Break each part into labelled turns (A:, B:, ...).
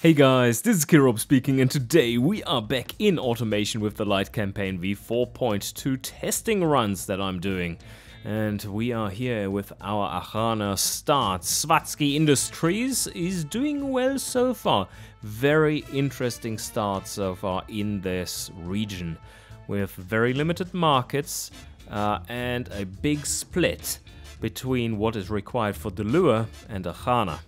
A: Hey guys, this is Kirob speaking, and today we are back in automation with the Light Campaign V4.2 testing runs that I'm doing. And we are here with our Achana start. Swatsky Industries is doing well so far. Very interesting start so far in this region, with very limited markets and a big split between what is required for Delua and Achana.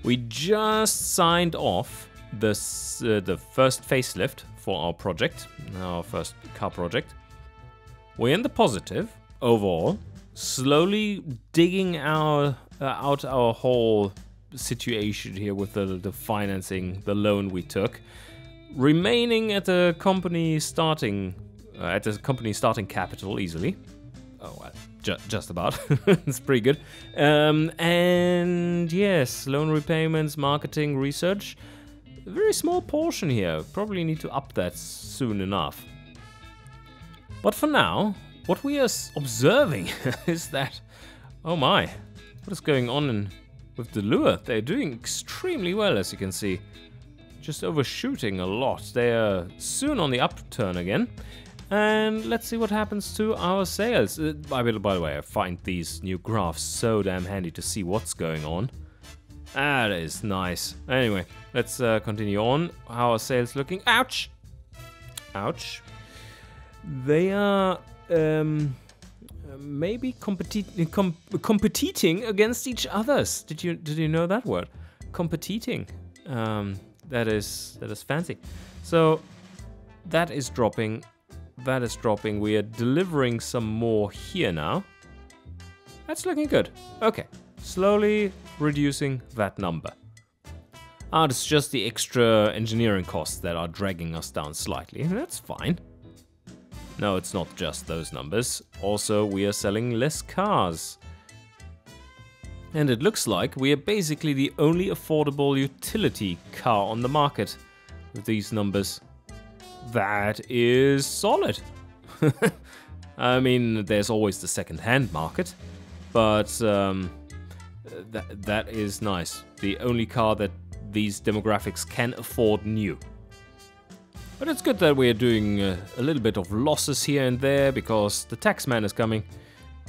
A: We just signed off the first facelift for our project, our first car project. We're in the positive overall, slowly digging out our whole situation here with the financing, the loan we took, remaining at the company starting capital easily. Oh well. Just about. It's pretty good. And yes, loan repayments, marketing, research. A very small portion here. Probably need to up that soon enough. But for now, what we are observing is that, oh my, what is going on with Delua? They're doing extremely well, as you can see. Just overshooting a lot. They are soon on the upturn again. And let's see what happens to our sales. By the way, I find these new graphs so damn handy to see what's going on. That is nice. Anyway, let's continue on. How are sales looking? Ouch! Ouch. They are maybe competing against each others. Did you know that word? Competing. That is fancy. So that is dropping. That is dropping. We are delivering some more here now. That's looking good. Okay, slowly reducing that number. It's just the extra engineering costs that are dragging us down slightly. That's fine. No, it's not just those numbers. Also, we are selling less cars. And it looks like we are basically the only affordable utility car on the market with these numbers. That is solid. I mean, there's always the second-hand market, but that is nice. The only car that these demographics can afford new. But it's good that we're doing a little bit of losses here and there, because the taxman is coming,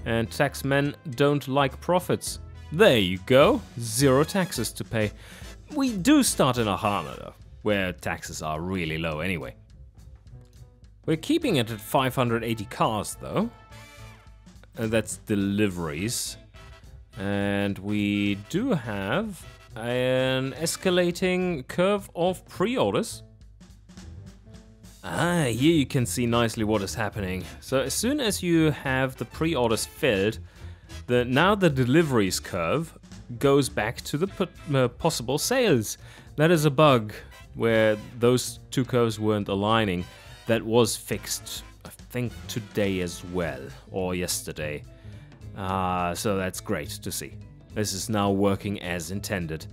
A: and taxmen don't like profits. There you go, 0 taxes to pay. We do start in Achana though, where taxes are really low anyway. We're keeping it at 580 cars though. That's deliveries. And we do have an escalating curve of pre-orders. Here you can see nicely what is happening. So as soon as you have the pre-orders filled, now the deliveries curve goes back to the possible sales. That is a bug where those two curves weren't aligning. That was fixed, I think, today as well, or yesterday. So that's great to see. This is now working as intended.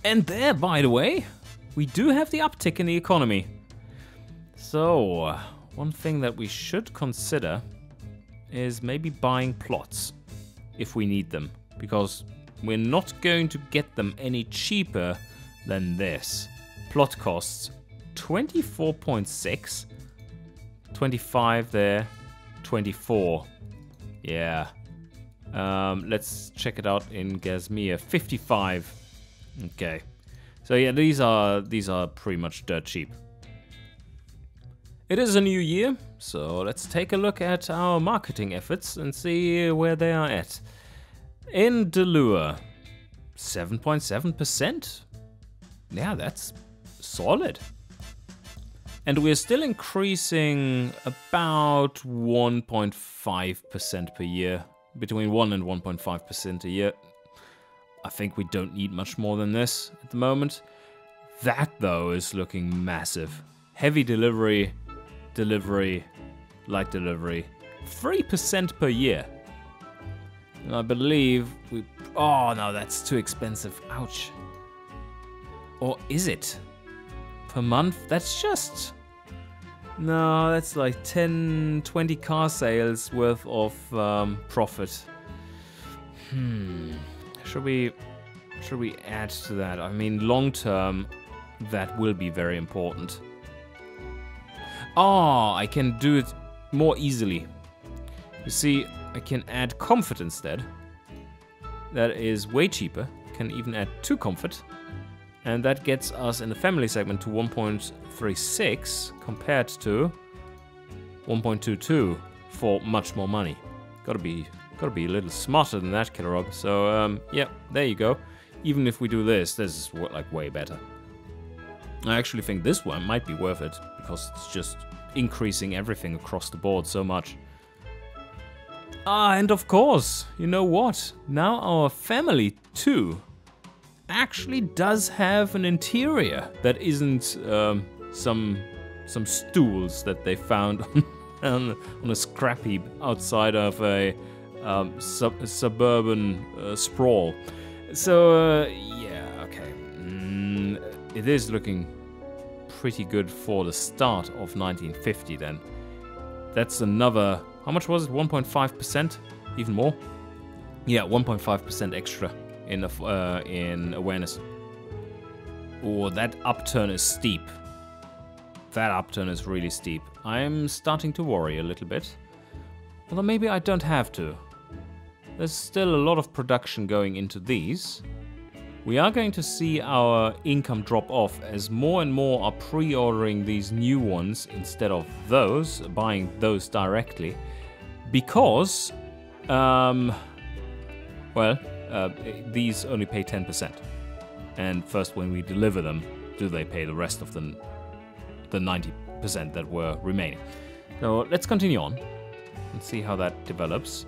A: And there, by the way, we do have the uptick in the economy. So, one thing that we should consider is maybe buying plots, if we need them. Because we're not going to get them any cheaper than this. Plot costs 24.6, 25 there, 24. Yeah. Let's check it out in Gazmir. 55. Okay. So yeah, these are pretty much dirt cheap. It is a new year, so let's take a look at our marketing efforts and see where they are at. In Delua, 7.7%. Yeah, that's solid. And we're still increasing about 1.5% per year, between 1 and 1.5% a year. I think we don't need much more than this at the moment. That, though, is looking massive. Heavy delivery, light delivery, 3% per year. And I believe we... Oh, no, that's too expensive. Ouch. Or is it? Per month? That's just... No, that's like 10, 20 car sales worth of profit. Should we should we add to that? I mean, long term, that will be very important. Oh, I can do it more easily. You see, I can add comfort instead. That is way cheaper. Can even add 2 comfort. And that gets us in the family segment to 1.36 compared to 1.22 for much more money. Gotta be a little smarter than that, Killer Rob. So, yeah, there you go. Even if we do this is like way better. I actually think this one might be worth it because it's just increasing everything across the board so much. Ah, and of course, you know what? Now our family too actually does have an interior that isn't some stools that they found on a scrap heap outside of a suburban sprawl. So yeah, okay, it is looking pretty good for the start of 1950 then. That's another, how much was it, 1.5%? Even more? Yeah, 1.5% extra in awareness. Oh, that upturn is steep. That upturn is really steep. I'm starting to worry a little bit. Although maybe I don't have to. There's still a lot of production going into these. We are going to see our income drop off as more and more are pre-ordering these new ones instead of those, buying those directly. Because, these only pay 10%. And first when we deliver them, do they pay the rest of the 90% that were remaining. So let's continue on and see how that develops.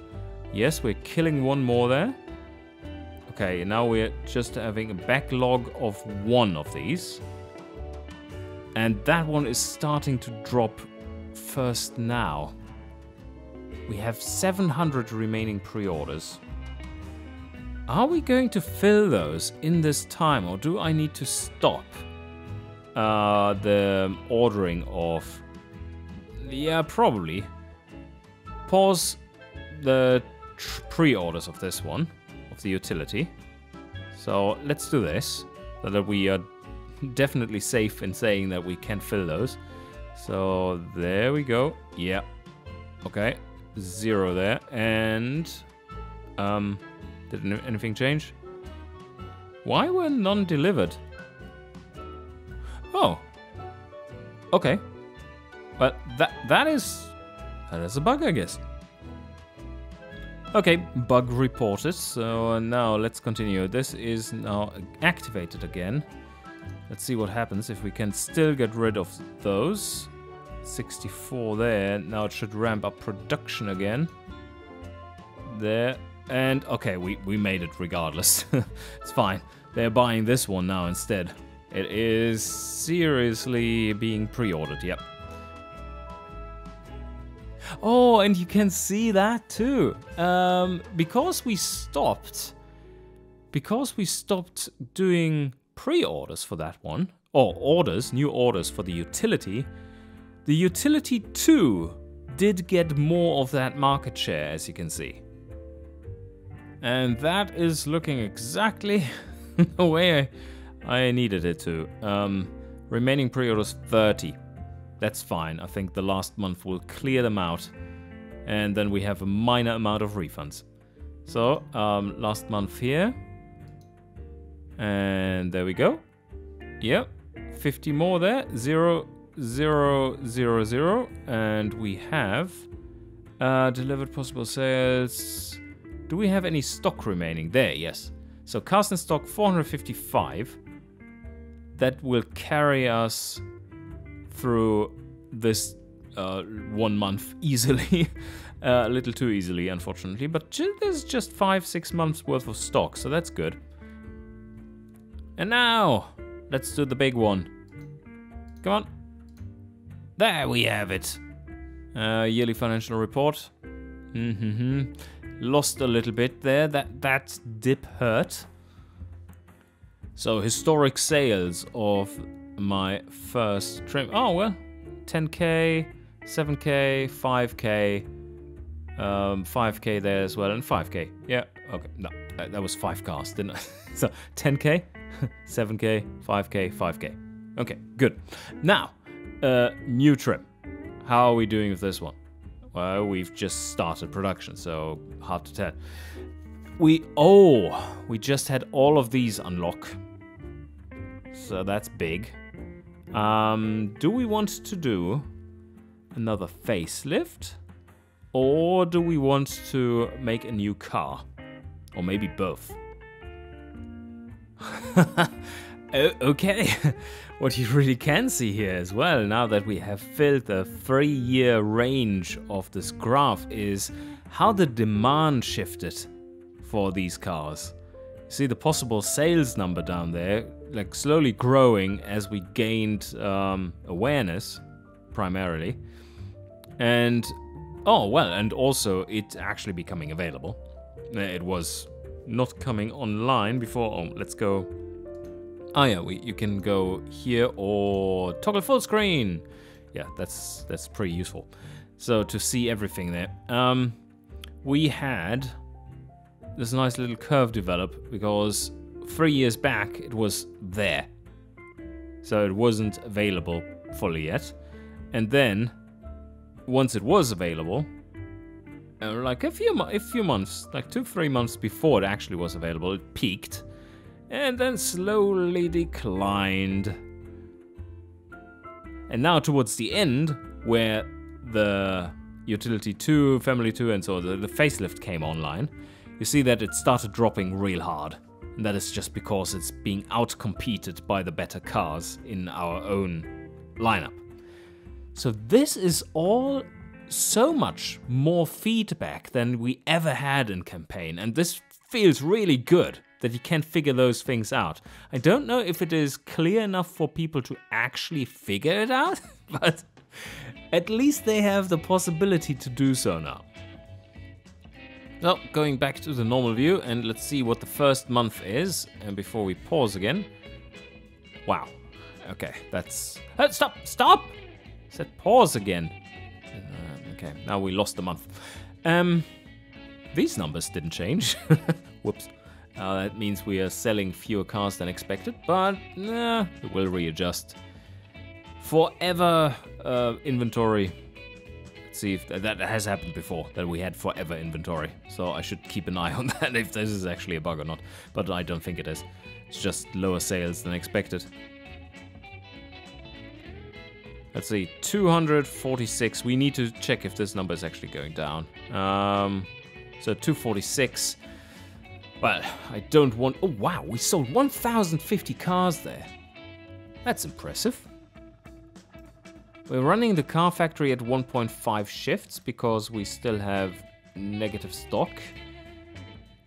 A: Yes, we're killing one more there. Okay, now we're just having a backlog of 1 of these. And that one is starting to drop first now. We have 700 remaining pre-orders. Are we going to fill those in this time, or do I need to stop the ordering of... Yeah, probably. Pause the pre-orders of this one, of the utility. So let's do this, so that we are definitely safe in saying that we can fill those. So there we go. Yeah. Okay. 0 there. And did anything change? Why were none delivered? Oh. Okay. But that is a bug, I guess. Okay, bug reported. So now let's continue. This is now activated again. Let's see what happens if we can still get rid of those. 64 there. Now it should ramp up production again. There. And okay, we made it regardless. It's fine. They're buying this one now instead. It is seriously being pre-ordered, yep. Oh, and you can see that too. Because we stopped doing pre-orders for that one, or orders, new orders for the utility too did get more of that market share, as you can see. And that is looking exactly the way I needed it to. Remaining pre-orders 30. That's fine. I think the last month will clear them out. And then we have a minor amount of refunds. So, last month here. And there we go. Yep. 50 more there. 0, 0, 0, 0. And we have delivered possible sales. Do we have any stock remaining? There, yes. So cast in stock 455. That will carry us through this 1 month easily. A little too easily, unfortunately. But there's just 5-6 months worth of stock, so that's good. And now, let's do the big one. Come on. There we have it. Yearly financial report. Lost a little bit there. That dip hurt. So historic sales of my first trim. Oh well, 10k, 7k, 5k, 5k there as well, and 5k. Yeah, okay. No, That was 5 cars, didn't I? So 10k, 7k, 5k, 5k. Okay, good. Now, new trim. How are we doing with this one? Well, we've just started production, so hard to tell. We just had all of these unlock. So that's big. Do we want to do another facelift? Or do we want to make a new car? Or maybe both? Okay. What you really can see here as well, now that we have filled the 3-year range of this graph, is how the demand shifted for these cars. See the possible sales number down there, like slowly growing as we gained awareness, primarily. And, oh well, and also it actually becoming available. It was not coming online before. Oh, let's go. Oh yeah, you can go here or toggle full screen. Yeah, that's pretty useful. So to see everything there. We had this nice little curve develop because 3 years back it was there. So it wasn't available fully yet. And then once it was available, like a few months, like 2-3 months before it actually was available, it peaked and then slowly declined. And now towards the end, where the Utility 2, Family 2 and so on, the facelift came online, you see that it started dropping real hard. And that is just because it's being outcompeted by the better cars in our own lineup. So this is all so much more feedback than we ever had in campaign, and this feels really good that you can figure those things out. I don't know if it is clear enough for people to actually figure it out, but at least they have the possibility to do so now. So, going back to the normal view, and let's see what the first month is, and before we pause again. Wow. Okay, that's... Stop! I said pause again. Okay, now we lost the month. These numbers didn't change. Whoops. That means we are selling fewer cars than expected, but it will readjust. Forever inventory. Let's see if that has happened before, that we had forever inventory. So I should keep an eye on that if this is actually a bug or not. But I don't think it is. It's just lower sales than expected. Let's see, 246. We need to check if this number is actually going down. So 246. Well, I don't want... Oh, wow, we sold 1,050 cars there. That's impressive. We're running the car factory at 1.5 shifts because we still have negative stock.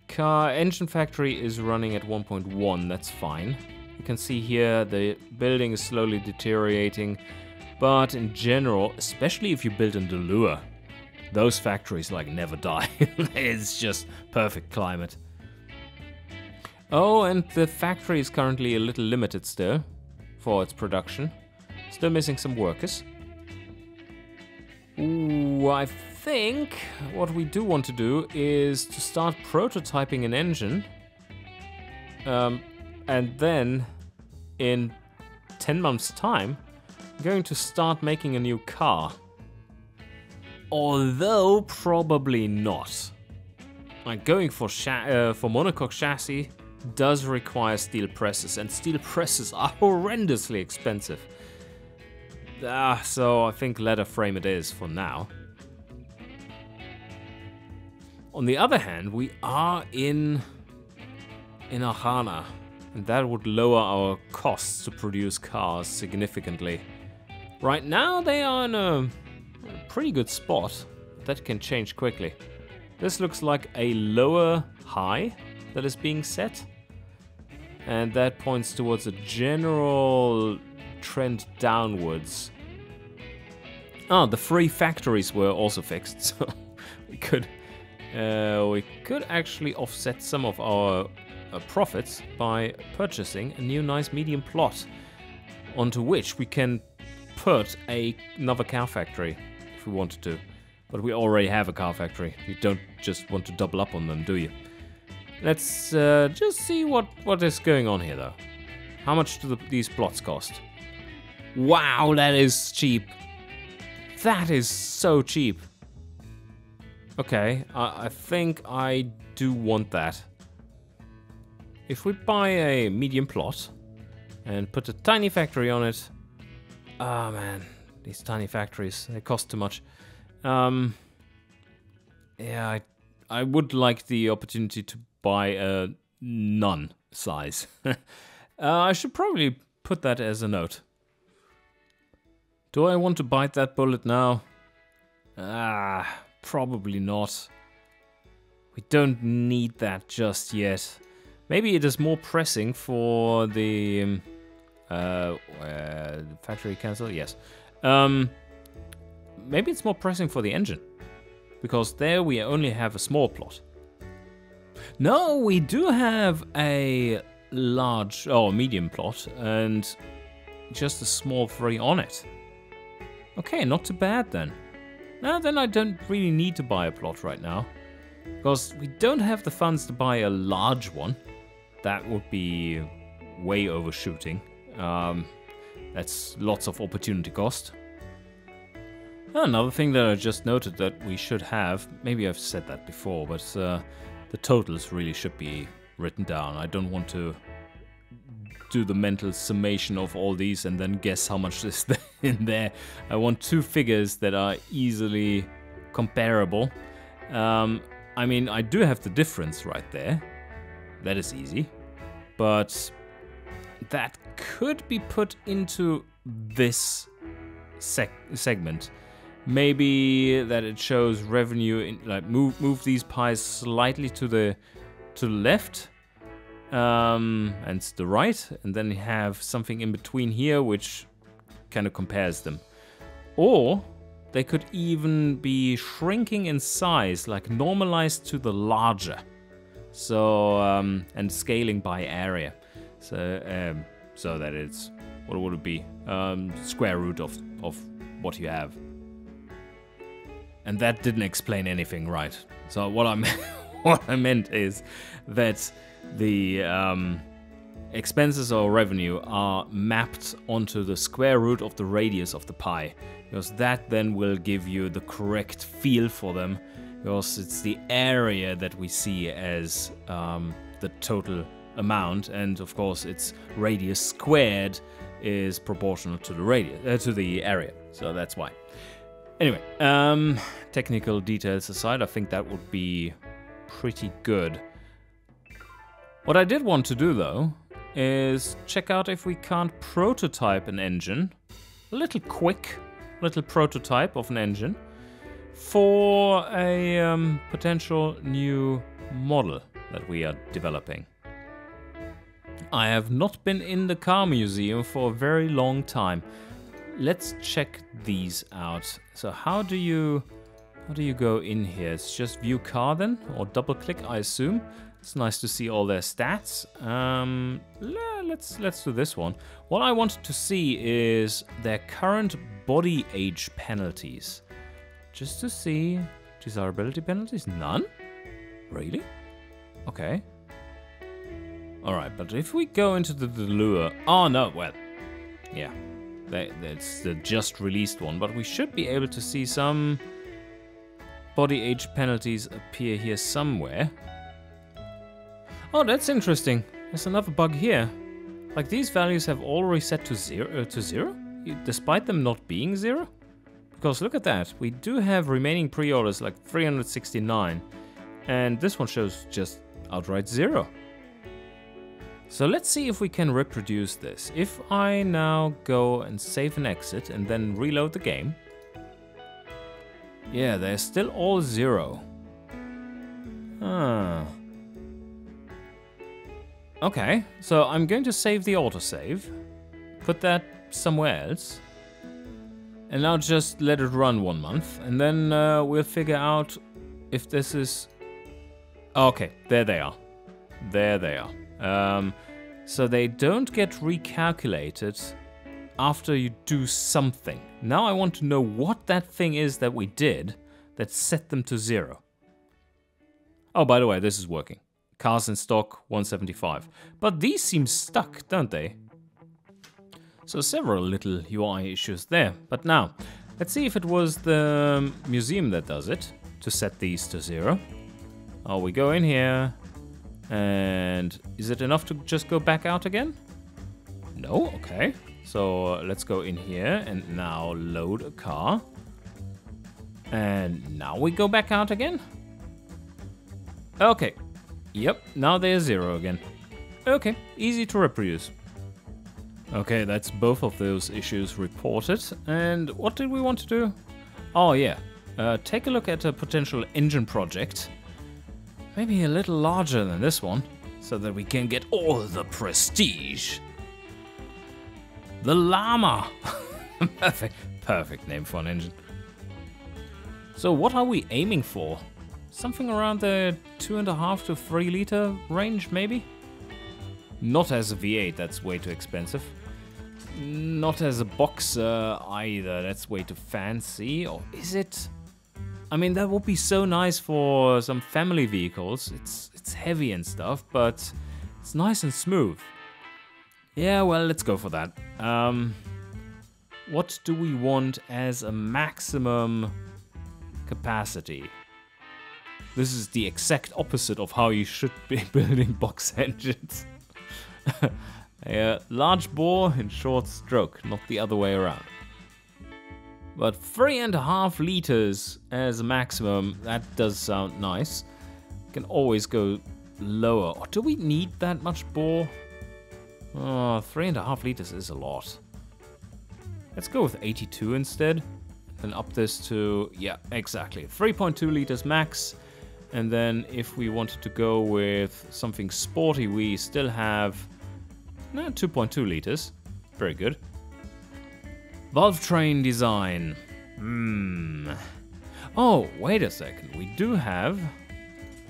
A: Car engine factory is running at 1.1. That's fine. You can see here the building is slowly deteriorating. But in general, especially if you build in the lure, those factories like never die. It's just perfect climate. Oh, and the factory is currently a little limited still for its production. Still missing some workers. Ooh, I think what we do want to do is to start prototyping an engine. And then in 10 months' time, I'm going to start making a new car. Although probably not. Like going for monocoque chassis does require steel presses, and steel presses are horrendously expensive. So I think leather frame it is for now. On the other hand, we are in Ahana, and that would lower our costs to produce cars significantly. Right now they are in a pretty good spot. That can change quickly. This looks like a lower high that is being set, and that points towards a general trend downwards. Oh, the 3 factories were also fixed, so we could actually offset some of our profits by purchasing a new nice medium plot onto which we can put another car factory if we wanted to. But we already have a car factory. You don't just want to double up on them, do you? Let's just see what is going on here, though. How much do these plots cost? Wow, that is cheap. That is so cheap. Okay, I think I do want that. If we buy a medium plot and put a tiny factory on it... Oh man, these tiny factories, they cost too much. Yeah, I would like the opportunity to buy a none size. I should probably put that as a note. Do I want to bite that bullet now? Probably not. We don't need that just yet. Maybe it is more pressing for the factory cancel. Yes. Maybe it's more pressing for the engine, because there we only have a small plot. No, we do have a large or medium plot and just a small 3 on it. Okay, not too bad then. Now then, I don't really need to buy a plot right now, because we don't have the funds to buy a large one. That would be way overshooting. That's lots of opportunity cost. Another thing that I just noted that we should have, maybe I've said that before, but the totals really should be written down. I don't want to do the mental summation of all these and then guess how much is in there. I want 2 figures that are easily comparable. I mean, I do have the difference right there. That is easy. But that could be put into this segment. Maybe that it shows revenue in, like, move these pies slightly to the left and to the right, and then you have something in between here which kind of compares them. Or they could even be shrinking in size, like normalized to the larger. So and scaling by area. So that it's, what would it be? Square root of what you have. And that didn't explain anything, right? So what I meant is that the expenses or revenue are mapped onto the square root of the radius of the pie, because that then will give you the correct feel for them, because it's the area that we see as the total amount, and of course its radius squared is proportional to the radius to the area. So that's why. Anyway, technical details aside, I think that would be pretty good. What I did want to do, though, is check out if we can't prototype an engine, a little quick little prototype of an engine, for a potential new model that we are developing. I have not been in the car museum for a very long time. Let's check these out. So how do you go in here? It's just view car then, or double click, I assume. It's nice to see all their stats. Let's do this one. What I wanted to see is their current body age penalties. Just to see desirability penalties. None? Really? Okay. Alright, but if we go into the lure... Oh no, well, yeah. That's the just released one, but we should be able to see some body age penalties appear here somewhere. Oh, that's interesting. There's another bug here. Like, these values have all reset to zero, despite them not being 0. Because look at that, we do have remaining pre-orders like 369, and this one shows just outright 0. So let's see if we can reproduce this. If I now go and save and exit and then reload the game. Yeah, they're still all 0. Okay, so I'm going to save the autosave, put that somewhere else, and now just let it run 1 month, and then we'll figure out if this is... Okay, there they are. There they are. So they don't get recalculated after you do something. Now I want to know what that thing is that we did that set them to 0. Oh, by the way, this is working. Cars in stock, 175. But these seem stuck, don't they? So several little UI issues there. But now, let's see if it was the museum that does it, to set these to 0. Oh, we go in here, and is it enough to just go back out again? No, okay. So let's go in here and now load a car. And now we go back out again? Okay. Yep, now they're 0 again. Okay, easy to reproduce. Okay, that's both of those issues reported. And what did we want to do? Oh yeah, take a look at a potential engine project. Maybe a little larger than this one, so that we can get all the prestige. The Llama! Perfect name for an engine. So what are we aiming for? Something around the 2.5 to 3 liter range, maybe? Not as a V8, that's way too expensive. Not as a boxer either, that's way too fancy. Or is it? I mean, that would be so nice for some family vehicles. It's heavy and stuff, but it's nice and smooth. Yeah, well, let's go for that. What do we want as a maximum capacity? This is the exact opposite of how you should be building box engines. A large bore and short stroke, not the other way around. But 3.5 liters as a maximum, that does sound nice. Can always go lower. Or do we need that much bore? Oh, 3.5 liters is a lot. Let's go with 82 instead. Then up this to, yeah, exactly. 3.2 liters max. And then if we wanted to go with something sporty, we still have 2.2 liters. Very good. Valve train design. Oh, wait a second. We do have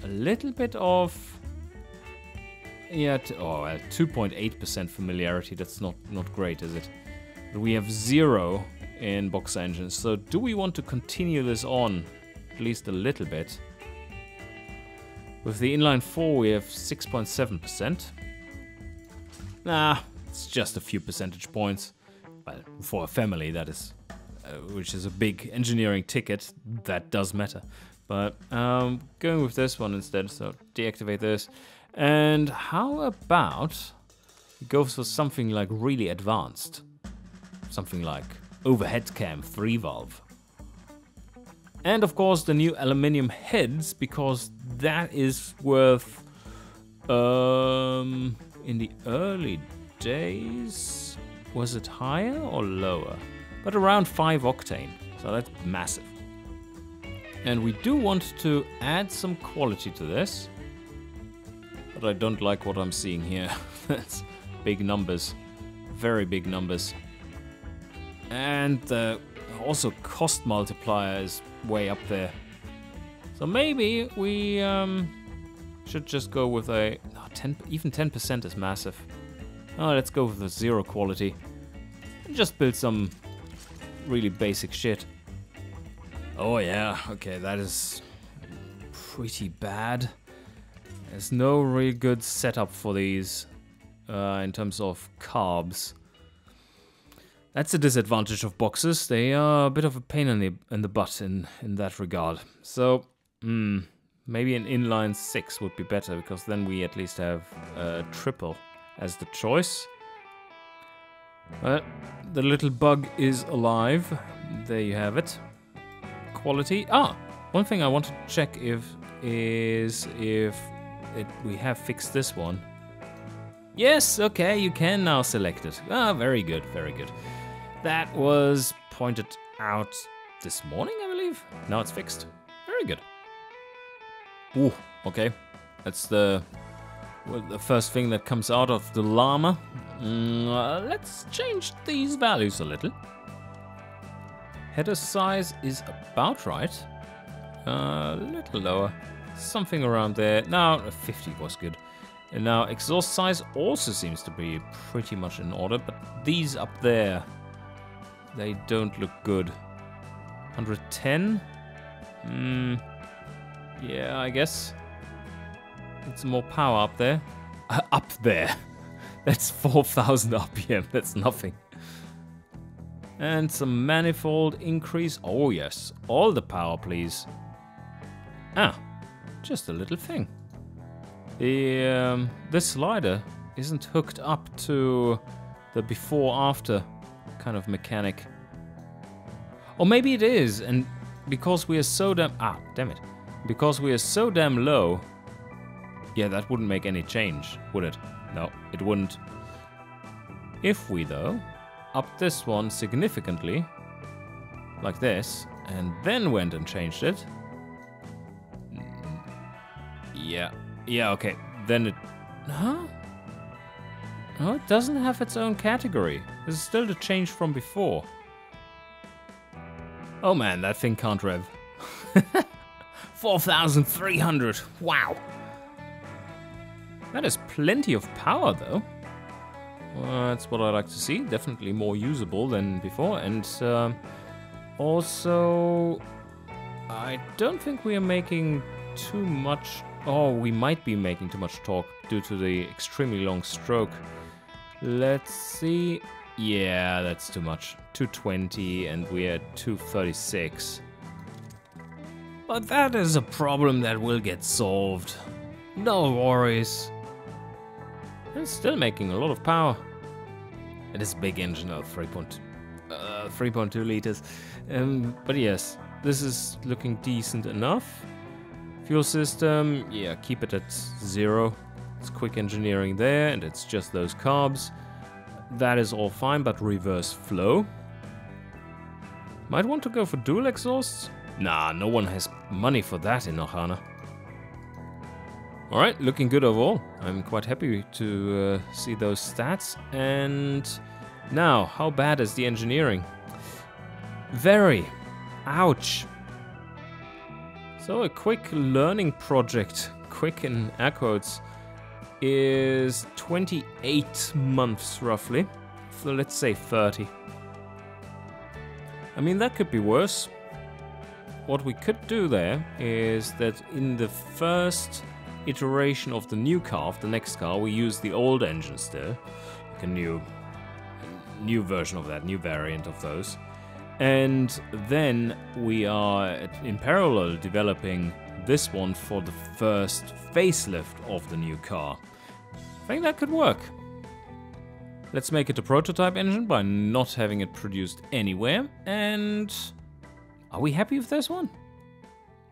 A: a little bit of... Yeah, 2.8% familiarity. That's not great, is it? But we have 0 in box engines. So do we want to continue this on at least a little bit? With the inline 4, we have 6.7%. Nah, it's just a few percentage points. Well, for a family, that is, which is a big engineering ticket, that does matter. But going with this one instead, so deactivate this. And how about it goes for something like really advanced? Something like overhead cam 3 valve. And of course the new aluminium heads, because that is worth, in the early days, was it higher or lower? But around 5 octane, so that's massive. And we do want to add some quality to this, but I don't like what I'm seeing here. That's big numbers, very big numbers. And also cost multiplier is way up there. So maybe we should just go with a 10, even 10% is massive. Oh, let's go with the 0 quality. And just build some really basic shit. Oh yeah, okay, that is pretty bad. There's no really good setup for these in terms of carbs. That's a disadvantage of boxes. They are a bit of a pain in the butt in that regard. So, maybe an inline 6 would be better, because then we at least have a triple as the choice. But the little bug is alive. There you have it. Quality. One thing I want to check we have fixed this one. Yes, okay, you can now select it. Very good, very good. That was pointed out this morning, I believe. Now it's fixed. Very good. Ooh, okay. That's the first thing that comes out of the llama. Let's change these values a little. Header size is about right. A little lower. Something around there. Now, 50 was good. And now exhaust size also seems to be pretty much in order, but these up there, they don't look good. 110? Yeah, I guess. Get some more power up there. Up there. That's 4,000 RPM. That's nothing. And some manifold increase. Oh yes, all the power, please. Ah, just a little thing. This slider isn't hooked up to the before-after kind of mechanic. Or maybe it is, and because we are so damn... Ah, damn it. Because we are so damn low... Yeah, that wouldn't make any change, would it? No, it wouldn't. If we, though, up this one significantly, like this, and then went and changed it... Yeah, okay. Then it... Huh? No, it doesn't have its own category. This is still the change from before. Oh man, that thing can't rev. 4,300. Wow. That is plenty of power, though. Well, that's what I like to see. Definitely more usable than before. And also, I don't think we are making too much... Oh, we might be making too much torque due to the extremely long stroke. Let's see. Yeah, that's too much. 220 and we're at 236. But that is a problem that will get solved. No worries. It's still making a lot of power. It is a big engine of 3.2 liters. But yes, this is looking decent enough. Fuel system, yeah, keep it at 0. It's quick engineering there, and it's just those carbs. That is all fine, but reverse flow. Might want to go for dual exhausts? Nah, no one has money for that in Ohana. Alright, looking good overall. I'm quite happy to see those stats. And now, how bad is the engineering? Very. Ouch. So a quick learning project, quick in air quotes, is 28 months roughly. So let's say 30. I mean, that could be worse. What we could do there is that in the first iteration of the new car, of the next car, we use the old engine still, like a new version of that, new variant of those. And then we are in parallel developing this one for the first facelift of the new car. I think that could work. Let's make it a prototype engine by not having it produced anywhere. And are we happy with this one?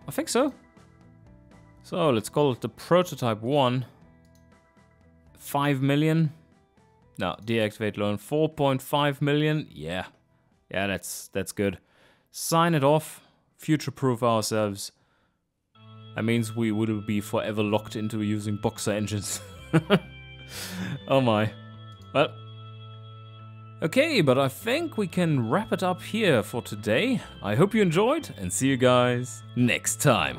A: I think so. So let's call it the prototype 1. 5 million. No, deactivate loan. 4.5 million. Yeah. Yeah, that's good. Sign it off. Future-proof ourselves. That means we would be forever locked into using boxer engines. Oh my. Well. Okay, but I think we can wrap it up here for today. I hope you enjoyed, and see you guys next time.